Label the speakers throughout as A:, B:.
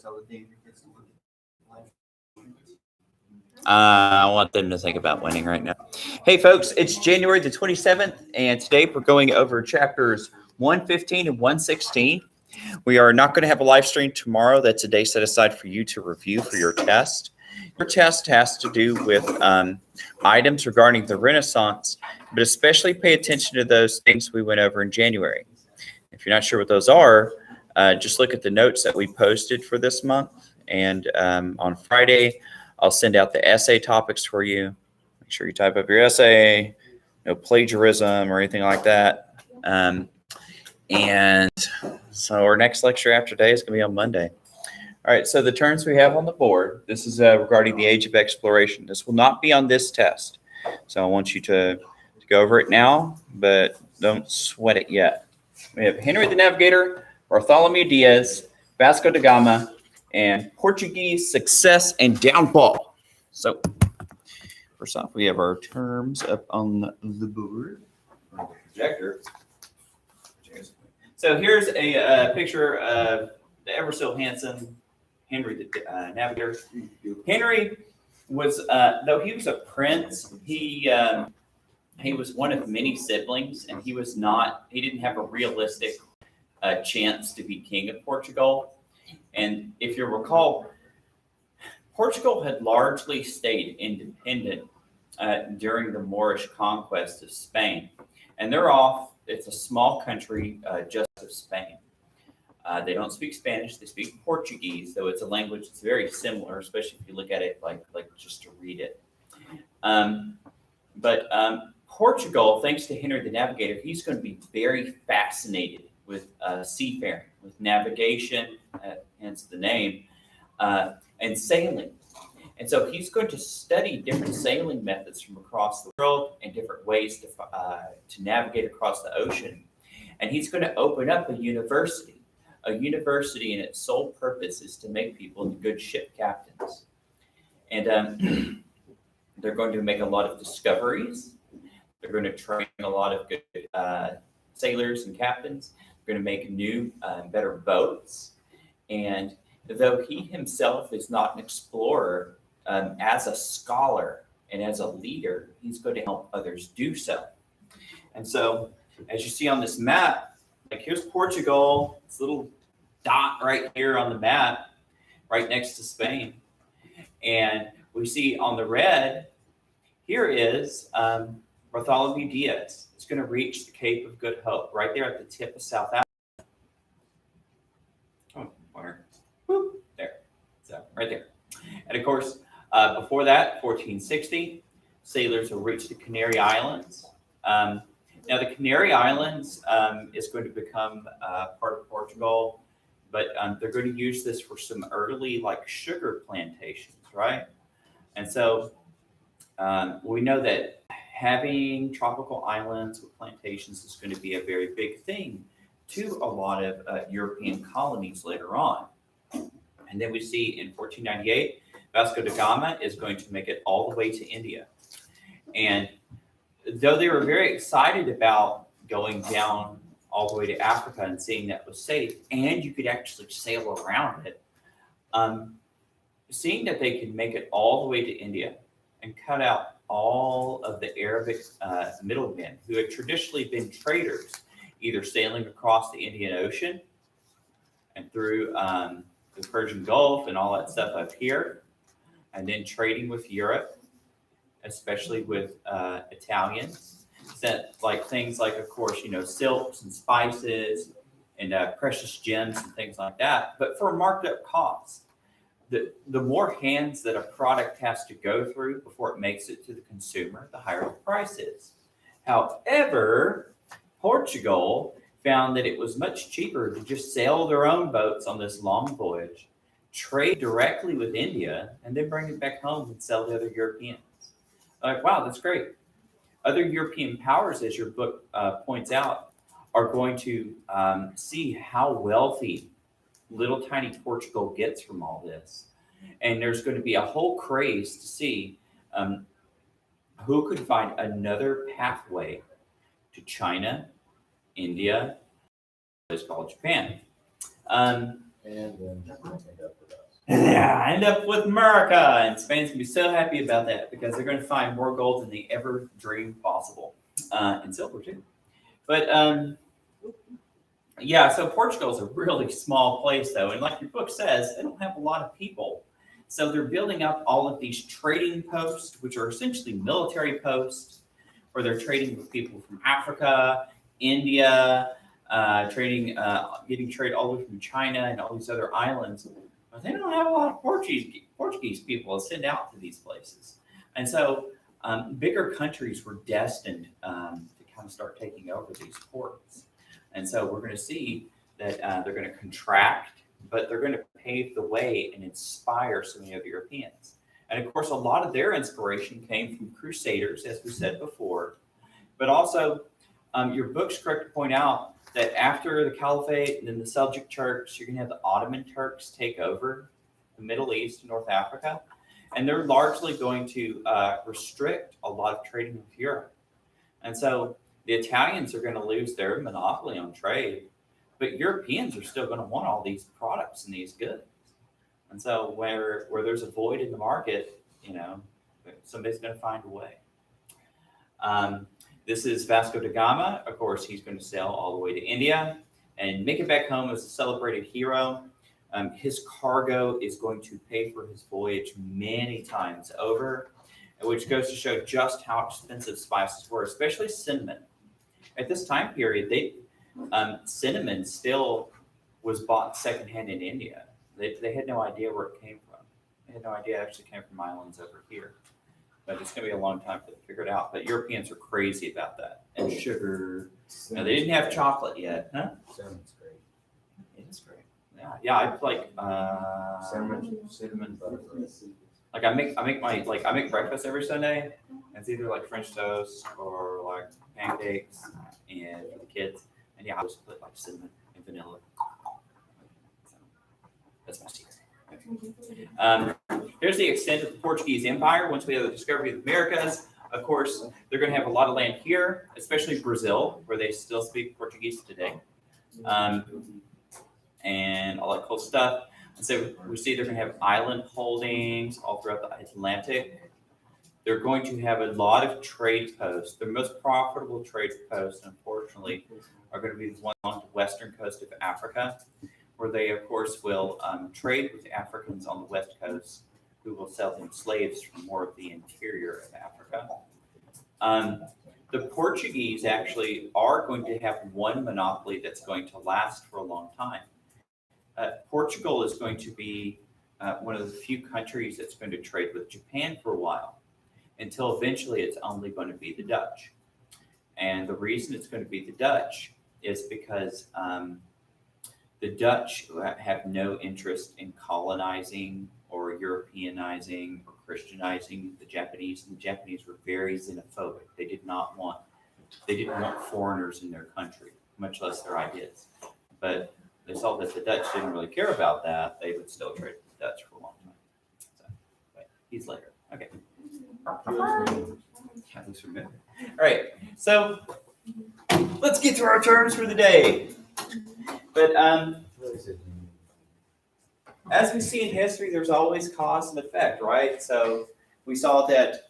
A: tell the David kids to look at life.
B: I want them to think about winning right now. Hey, folks, it's January the 27th, and today we're going over chapters 115 and 116. We are not going to have a live stream tomorrow. That's a day set aside for you to review for your test. Your test has to do with items regarding the Renaissance, but especially pay attention to those things we went over in January. If you're not sure what those are, just look at the notes that we posted for this month. And on Friday, I'll send out the essay topics for you. Make sure you type up your essay, no plagiarism or anything like that. And so our next lecture after today is going to be on Monday. All right, so the terms we have on the board, this is regarding the age of exploration. This will not be on this test. So I want you to go over it now, but don't sweat it yet. We have Henry the Navigator, Bartholomew Diaz, Vasco da Gama, and Portuguese success and downfall. So first off, we have our terms up on the board, on the projector. So here's a picture of the ever so handsome Henry the Navigator. Henry was, though he was a prince, he was one of many siblings, and he didn't have a realistic chance to be king of Portugal. And if you recall, Portugal had largely stayed independent during the Moorish conquest of Spain. And it's a small country just of Spain. They don't speak Spanish, they speak Portuguese, though it's a language that's very similar, especially if you look at it like just to read it. But Portugal, thanks to Henry the Navigator, he's going to be very fascinated with seafaring, with navigation, hence the name, and sailing. And so he's going to study different sailing methods from across the world and different ways to navigate across the ocean. And he's going to open up a university. A university, and its sole purpose is to make people good ship captains. And they're going to make a lot of discoveries. They're going to train a lot of good sailors and captains. They're going to make new, better boats. And though he himself is not an explorer, as a scholar and as a leader, he's going to help others do so. And so, as you see on this map, like here's Portugal, this little dot right here on the map, right next to Spain. And we see on the red, here is Bartholomew Diaz. It's going to reach the Cape of Good Hope, right there at the tip of South Africa. Oh, where? Whoop, there. So, right there. And of course, before that, 1460, sailors will reach the Canary Islands. Now, the Canary Islands is going to become part of Portugal, but they're going to use this for some early, sugar plantations, right? And so we know that having tropical islands with plantations is going to be a very big thing to a lot of European colonies later on. And then we see in 1498, Vasco da Gama is going to make it all the way to India. And though they were very excited about going down all the way to Africa and seeing that was safe, and you could actually sail around it, seeing that they could make it all the way to India and cut out all of the Arabic middlemen who had traditionally been traders, either sailing across the Indian Ocean and through the Persian Gulf and all that stuff up here, and then trading with Europe, especially with Italians, sent things like, of course, silks and spices and precious gems and things like that, but for a marked up cost. The more hands that a product has to go through before it makes it to the consumer, the higher the price is. However, Portugal found that it was much cheaper to just sail their own boats on this long voyage, trade directly with India, and then bring it back home and sell to other Europeans. Wow, that's great. Other European powers, as your book points out, are going to see how wealthy little tiny Portugal gets from all this. And there's going to be a whole craze to see who could find another pathway to China, India, it's called Japan.
C: And then
B: Yeah, I end up with America, and Spain's gonna be so happy about that because they're gonna find more gold than they ever dreamed possible, and silver too. But yeah, so Portugal is a really small place though, and like your book says, they don't have a lot of people. So they're building up all of these trading posts, which are essentially military posts, where they're trading with people from Africa, India, getting trade all the way from China and all these other islands. But they don't have a lot of Portuguese people to send out to these places, and so bigger countries were destined to kind of start taking over these ports. And so we're going to see that they're going to contract, but they're going to pave the way and inspire so many of Europeans. And of course, a lot of their inspiration came from crusaders, as we said before. But also, your book's correct to point out that after the Caliphate and then the Seljuk Turks, you're going to have the Ottoman Turks take over the Middle East and North Africa. And they're largely going to restrict a lot of trading with Europe. And so the Italians are going to lose their monopoly on trade, but Europeans are still going to want all these products and these goods. And so where there's a void in the market, somebody's going to find a way. This is Vasco da Gama. Of course, he's going to sail all the way to India and make it back home as a celebrated hero. His cargo is going to pay for his voyage many times over, which goes to show just how expensive spices were, especially cinnamon. At this time period, cinnamon still was bought secondhand in India. They had no idea where it came from. They had no idea it actually came from islands over here. But it's going to be a long time for them to figure it out. But Europeans are crazy about that. And sugar. Now, they didn't have chocolate yet, huh?
A: Cinnamon's great.
B: It is great. Yeah. I like
A: Cinnamon butterfly.
B: like I make breakfast every Sunday. And it's either like French toast or like pancakes, and for the kids. And yeah, I just put like cinnamon and vanilla. So that's my secret. Here's the extent of the Portuguese Empire. Once we have the discovery of the Americas, of course, they're going to have a lot of land here, especially Brazil, where they still speak Portuguese today, and all that cool stuff. And so we see they're going to have island holdings all throughout the Atlantic. They're going to have a lot of trade posts. The most profitable trade posts, unfortunately, are going to be the ones on the western coast of Africa, where they, of course, will trade with Africans on the west coast who will sell them slaves from more of the interior of Africa. The Portuguese actually are going to have one monopoly that's going to last for a long time. Portugal is going to be one of the few countries that's going to trade with Japan for a while, until eventually it's only going to be the Dutch. And the reason it's going to be the Dutch is because the Dutch have no interest in colonizing or Europeanizing or Christianizing the Japanese, and the Japanese were very xenophobic. They didn't want foreigners in their country, much less their ideas. But they saw that the Dutch didn't really care about that. They would still trade with the Dutch for a long time. So, but he's later. Okay. Yeah, looks familiar. All right. So let's get through our terms for the day. But as we see in history, there's always cause and effect, right? So we saw that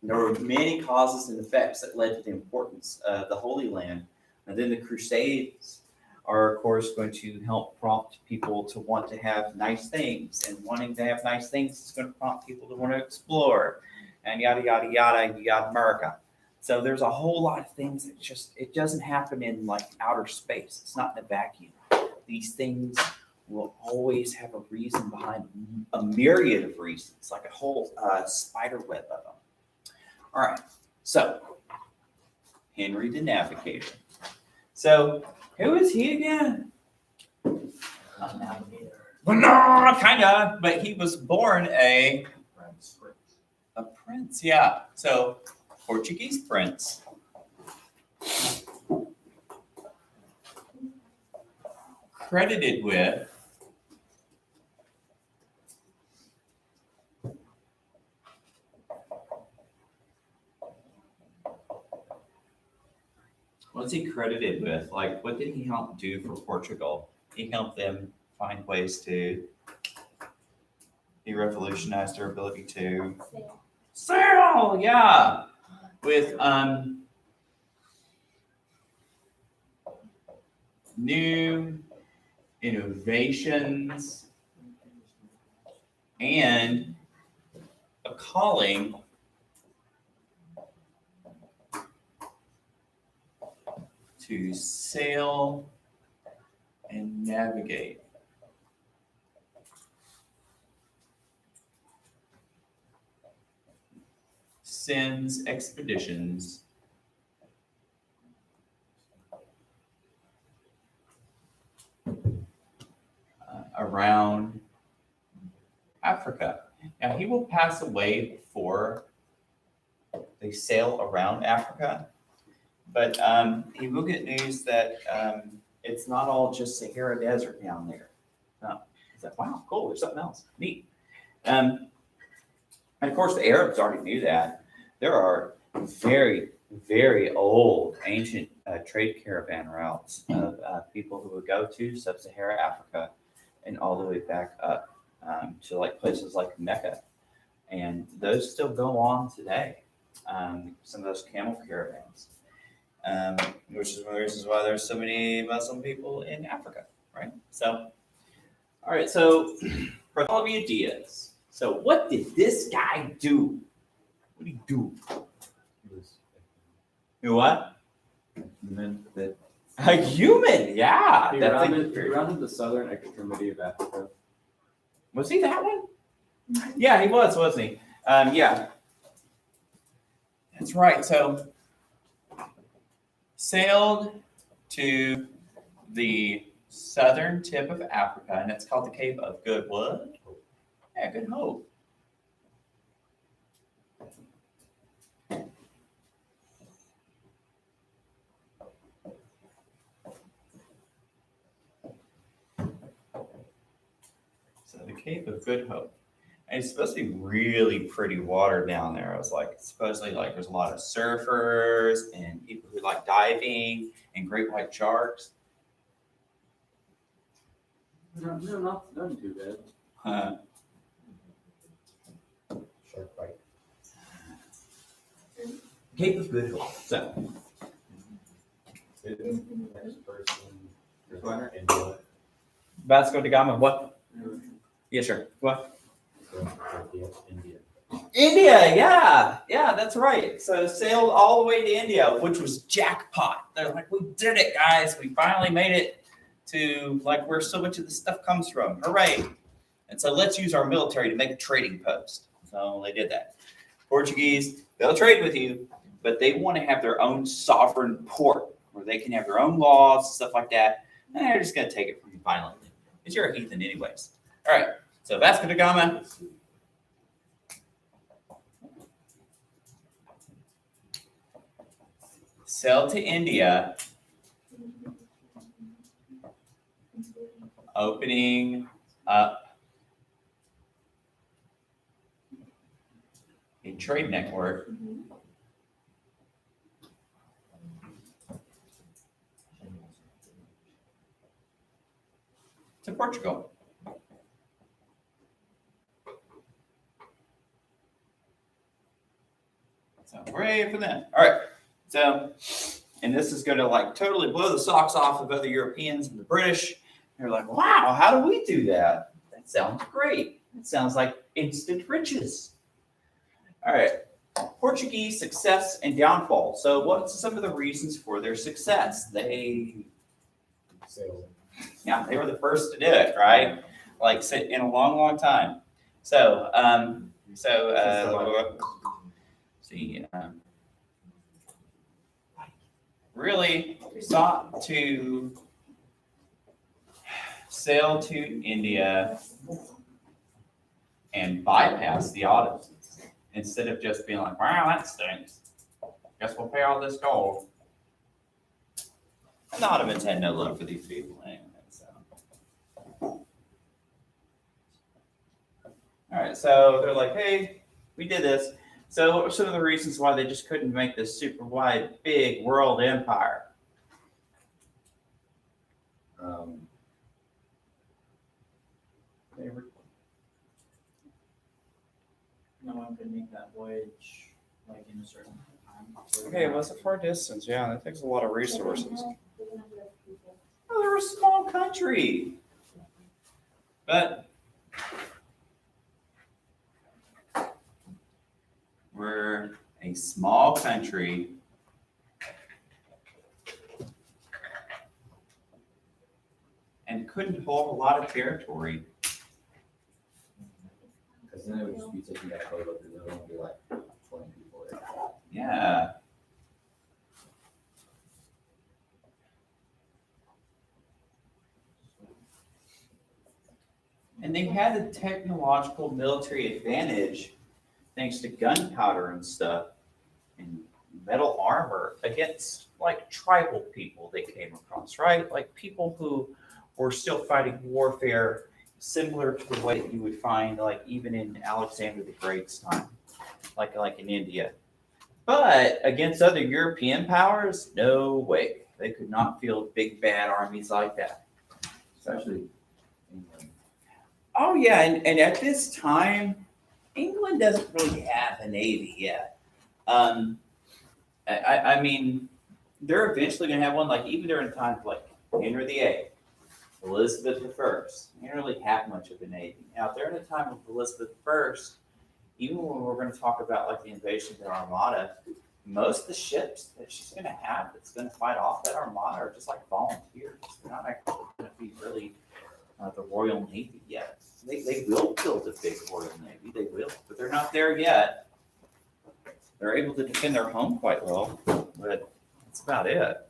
B: there were many causes and effects that led to the importance of the Holy Land. And then the Crusades are, of course, going to help prompt people to want to have nice things. And wanting to have nice things is going to prompt people to want to explore. And yada, yada, yada, you got America. So there's a whole lot of things that it doesn't happen in like outer space. It's not in a vacuum. These things will always have a reason behind a myriad of reasons, like a whole spider web of them. All right, so Henry the Navigator. So who is he again?
A: A navigator.
B: Well, no, kind of, but he was born a prince, yeah. So Portuguese prince. Credited with what's he credited with? Like, what did he help do for Portugal? He helped them find ways to He revolutionized their ability to sail, yeah, with new innovations and a calling to sail and navigate. Sends expeditions around Africa. Now, he will pass away before they sail around Africa, but he will get news that it's not all just Sahara Desert down there. No. He's like, wow, cool, there's something else. Neat. And of course, the Arabs already knew that. There are very, very old, ancient trade caravan routes of people who would go to sub-Saharan Africa and all the way back up to like places like Mecca. And those still go on today. Some of those camel caravans, which is one of the reasons why there's so many Muslim people in Africa, right? So, all right, so Bartholomew Diaz. So what did this guy do? What did he do? You what? A human, yeah.
C: He rounded the southern extremity of Africa.
B: Was he that one? Yeah, he was, wasn't he? Yeah. That's right. So sailed to the southern tip of Africa, and it's called the Cape of Good what? Yeah, Good Hope. So the Cape of Good Hope. And it's supposed to be really pretty water down there. I was like, supposedly like there's a lot of surfers and people who like diving and great white sharks.
C: No, not too bad.
A: Shark bite.
B: Cape of Good Hope. So
A: Next person.
B: What?
A: India.
B: Vasco da Gama, what? Yes, sir. What?
A: India.
B: India, yeah, that's right. So sailed all the way to India, which was jackpot. They're like, we did it, guys. We finally made it to like where so much of this stuff comes from. Hooray! And so let's use our military to make a trading post. So they did that. Portuguese, they'll trade with you, but they want to have their own sovereign port where they can have their own laws, stuff like that. And they're just going to take it from you violently. Because you're a heathen anyways. All right, so Vasco da Gama. Sailed to India, opening up a trade network to Portugal. So hooray for them. All right. So, and this is going to like totally blow the socks off of other Europeans and the British. They're like, wow, how do we do that? That sounds great. It sounds like instant riches. All right. Portuguese success and downfall. So what's some of the reasons for their success? They were the first to do it, right? Like in a long, long time. So, really sought to sail to India and bypass the Ottomans instead of just being like, wow, that stinks. Guess we'll pay all this gold. And the Ottomans had no love for these people anyway. So. All right, so they're like, hey, we did this. So what were some of the reasons why they just couldn't make this super wide, big world empire?
D: someone could make that voyage like in a certain time.
B: Okay, well, it's a far distance. Yeah, that takes a lot of resources. Oh, they're a small country. But we're a small country. And couldn't hold a lot of territory.
A: Because then it would just be taking that photo, because there would only be like 20 people there.
B: Yeah. And they had a technological military advantage thanks to gunpowder and stuff and metal armor against like tribal people they came across, right? Like people who were still fighting warfare similar to the way that you would find like even in Alexander the Great's time, like in India. But against other European powers, no way. They could not field big bad armies like that.
A: Especially England.
B: Oh yeah, and at this time, England doesn't really have a navy yet. I mean, they're eventually going to have one. Like even during times like Henry VIII, Elizabeth I, they didn't really have much of a navy. Now during the time of Elizabeth I, even when we're going to talk about like the invasion of the Armada, most of the ships that she's going to have that's going to fight off that Armada are just like volunteers. They're not actually going to be really the Royal Navy yet. They will build a big Royal Navy, they will, but they're not there yet. They're able to defend their home quite well, but that's about it.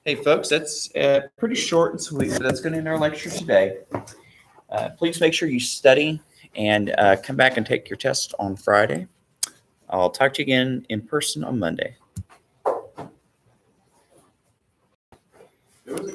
B: Hey folks, that's pretty short and sweet, so that's going to end our lecture today. Please make sure you study and come back and take your test on Friday. I'll talk to you again in person on Monday.